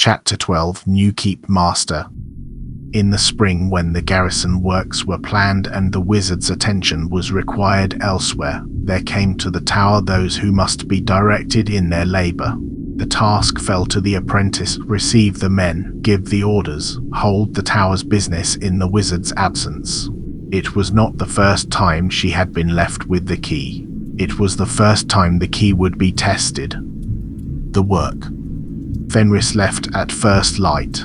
Chapter 12 New Keep Master. In the spring, when the garrison works were planned and the wizard's attention was required elsewhere, there came to the tower those who must be directed in their labor. The task fell to the apprentice: receive the men, give the orders, hold the tower's business in the wizard's absence. It was not the first time she had been left with the key. It was the first time the key would be tested. The work. Fenris left at first light.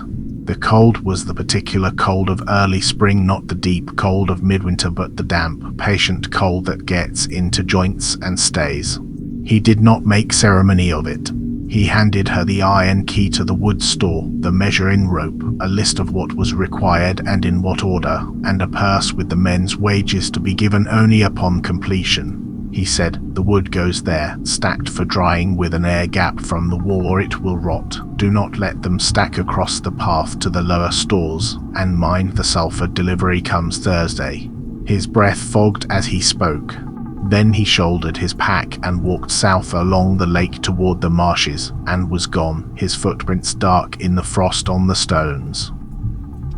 The cold was the particular cold of early spring, not the deep cold of midwinter, but the damp, patient cold that gets into joints and stays. He did not make ceremony of it. He handed her the iron key to the wood store, the measuring rope, a list of what was required and in what order, and a purse with the men's wages to be given only upon completion. He said, "The wood goes there, stacked for drying with an air gap from the wall or it will rot. Do not let them stack across the path to the lower stores, and mind the sulfur delivery comes Thursday." His breath fogged as he spoke. Then he shouldered his pack and walked south along the lake toward the marshes, and was gone, his footprints dark in the frost on the stones.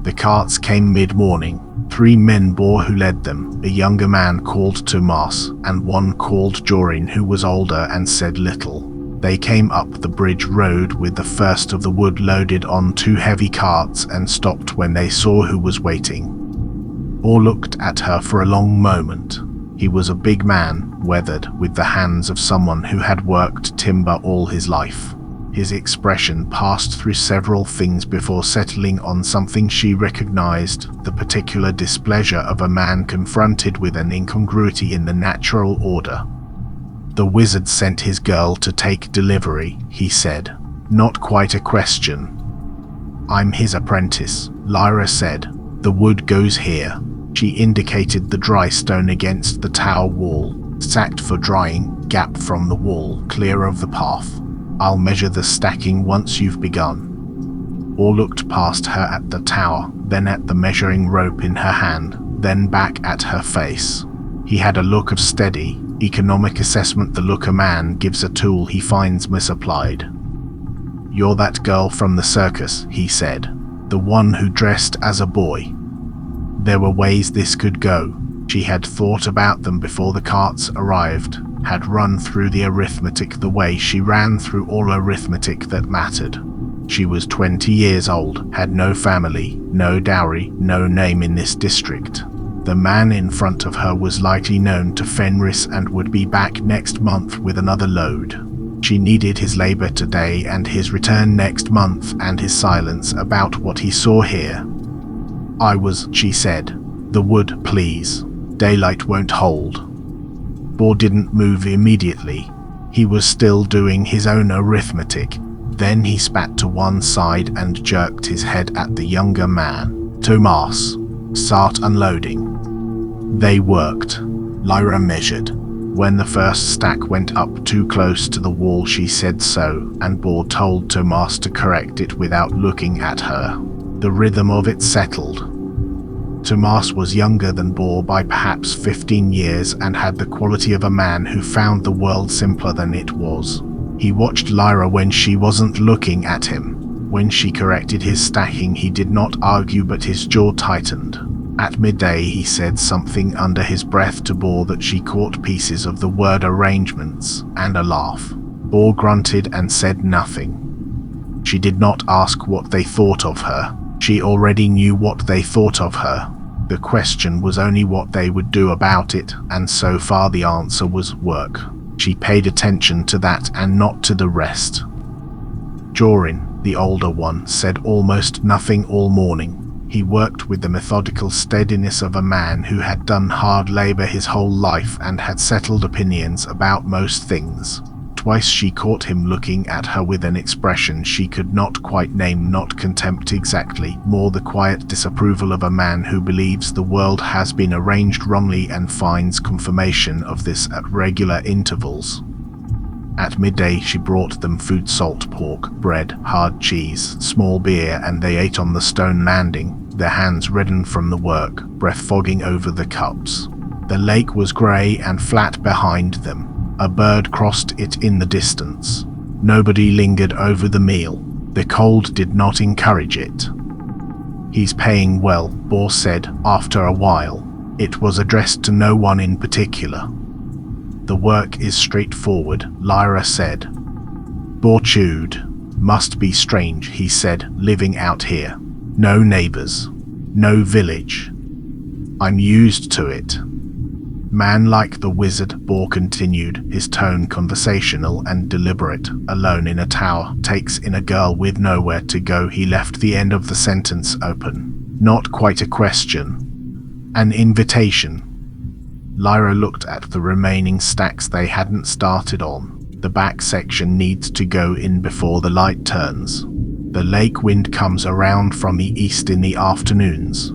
The carts came mid-morning. 3 men bore who led them, a younger man called Tomas, and one called Jorin who was older and said little. They came up the bridge road with the first of the wood loaded on 2 heavy carts and stopped when they saw who was waiting. All looked at her for a long moment. He was a big man, weathered, with the hands of someone who had worked timber all his life. His expression passed through several things before settling on something she recognized: the particular displeasure of a man confronted with an incongruity in the natural order. "The wizard sent his girl to take delivery," he said. "Not quite a question." "I'm his apprentice," Lyra said. "The wood goes here." She indicated the dry stone against the tower wall, stacked for drying, gap from the wall, clear of the path. "I'll measure the stacking once you've begun." All looked past her at the tower, then at the measuring rope in her hand, then back at her face. He had a look of steady, economic assessment, the look a man gives a tool he finds misapplied. "You're that girl from the circus," he said. "The one who dressed as a boy." There were ways this could go. She had thought about them before the carts arrived, had run through the arithmetic the way she ran through all arithmetic that mattered. She was 20 years old, had no family, no dowry, no name in this district. The man in front of her was likely known to Fenris and would be back next month with another load. She needed his labor today and his return next month, and his silence about what he saw here. She said. "The wood, please. Daylight won't hold." Boar didn't move immediately. He was still doing his own arithmetic. Then he spat to one side and jerked his head at the younger man. "Tomas, start unloading." They worked. Lyra measured. When the first stack went up too close to the wall, she said so, and Boar told Tomas to correct it without looking at her. The rhythm of it settled. Tomas was younger than Boar by perhaps 15 years and had the quality of a man who found the world simpler than it was. He watched Lyra when she wasn't looking at him. When she corrected his stacking, he did not argue, but his jaw tightened. At midday he said something under his breath to Boar that she caught pieces of the word arrangements, and a laugh. Boar grunted and said nothing. She did not ask what they thought of her. She already knew what they thought of her. The question was only what they would do about it, and so far the answer was work. She paid attention to that and not to the rest. Jorin, the older one, said almost nothing all morning. He worked with the methodical steadiness of a man who had done hard labor his whole life and had settled opinions about most things. Twice she caught him looking at her with an expression she could not quite name, not contempt exactly, more the quiet disapproval of a man who believes the world has been arranged wrongly and finds confirmation of this at regular intervals. At midday she brought them food: salt pork, bread, hard cheese, small beer, and they ate on the stone landing, their hands reddened from the work, breath fogging over the cups. The lake was grey and flat behind them. A bird crossed it in the distance. Nobody lingered over the meal. The cold did not encourage it. "He's paying well," Bohr said after a while. It was addressed to no one in particular. "The work is straightforward," Lyra said. Bohr chewed. "Must be strange," he said, "living out here. No neighbors. No village. I'm used to it." "Man like the wizard," Bohr continued, his tone conversational and deliberate, "alone in a tower, takes in a girl with nowhere to go." He left the end of the sentence open. Not quite a question. An invitation. Lyra looked at the remaining stacks they hadn't started on. "The back section needs to go in before the light turns. The lake wind comes around from the east in the afternoons."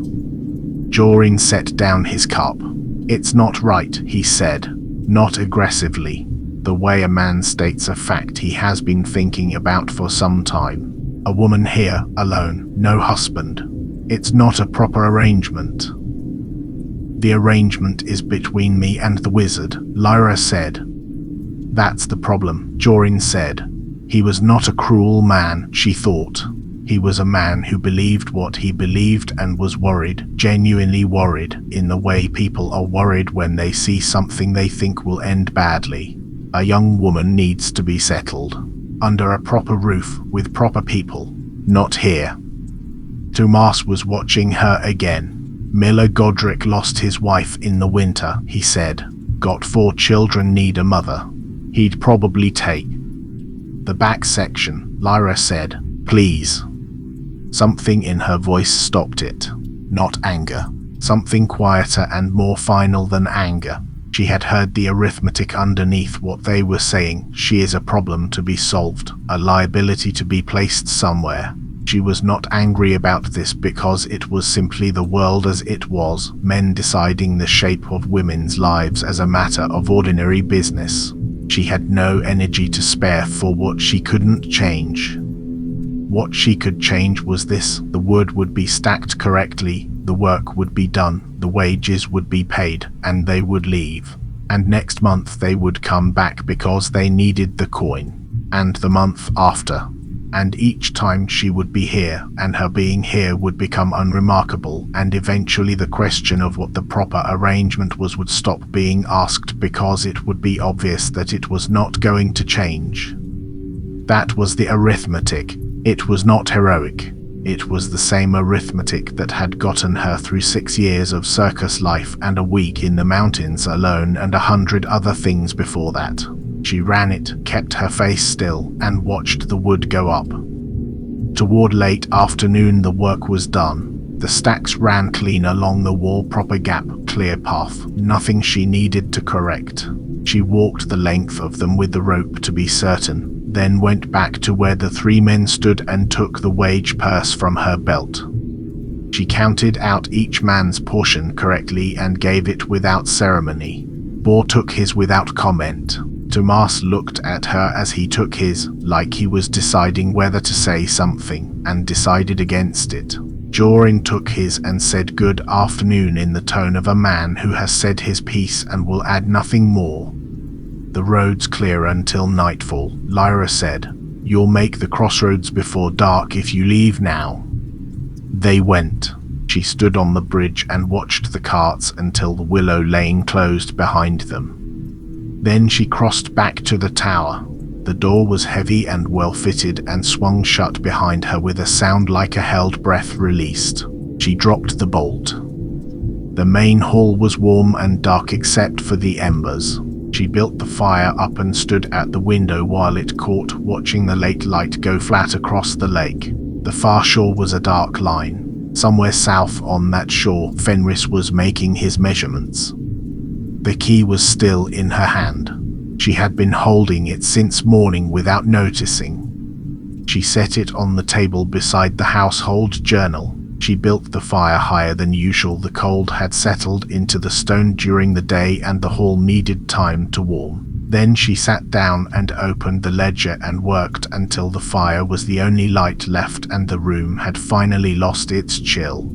Jorin set down his cup. "It's not right," he said, not aggressively, the way a man states a fact he has been thinking about for some time. "A woman here, alone, no husband. It's not a proper arrangement." "The arrangement is between me and the wizard," Lyra said. "That's the problem," Jorin said. He was not a cruel man, she thought. He was a man who believed what he believed and was worried, genuinely worried, in the way people are worried when they see something they think will end badly. A young woman needs to be settled. Under a proper roof, with proper people. Not here. Tomas was watching her again. "Miller Godric lost his wife in the winter," he said. "Got 4 children, need a mother. He'd probably take." "The back section," Lyra said. "Please." Something in her voice stopped it. Not anger. Something quieter and more final than anger. She had heard the arithmetic underneath what they were saying. She is a problem to be solved, a liability to be placed somewhere. She was not angry about this because it was simply the world as it was, men deciding the shape of women's lives as a matter of ordinary business. She had no energy to spare for what she couldn't change. What she could change was this: the wood would be stacked correctly, the work would be done, the wages would be paid, and they would leave. And next month they would come back because they needed the coin. And the month after. And each time she would be here, and her being here would become unremarkable, and eventually the question of what the proper arrangement was would stop being asked because it would be obvious that it was not going to change. That was the arithmetic. It was not heroic. It was the same arithmetic that had gotten her through 6 years of circus life and a week in the mountains alone and 100 other things before that. She ran it, kept her face still, and watched the wood go up. Toward late afternoon the work was done. The stacks ran clean along the wall, proper gap, clear path, nothing she needed to correct. She walked the length of them with the rope to be certain, then went back to where the 3 men stood and took the wage purse from her belt. She counted out each man's portion correctly and gave it without ceremony. Bohr took his without comment. Tomas looked at her as he took his, like he was deciding whether to say something, and decided against it. Jorin took his and said good afternoon in the tone of a man who has said his piece and will add nothing more. "The road's clear until nightfall," Lyra said. "You'll make the crossroads before dark if you leave now." They went. She stood on the bridge and watched the carts until the willow lane closed behind them. Then she crossed back to the tower. The door was heavy and well-fitted and swung shut behind her with a sound like a held breath released. She dropped the bolt. The main hall was warm and dark except for the embers. She built the fire up and stood at the window while it caught, watching the late light go flat across the lake. The far shore was a dark line. Somewhere south on that shore, Fenris was making his measurements. The key was still in her hand. She had been holding it since morning without noticing. She set it on the table beside the household journal. She built the fire higher than usual. The cold had settled into the stone during the day and the hall needed time to warm. Then she sat down and opened the ledger and worked until the fire was the only light left and the room had finally lost its chill.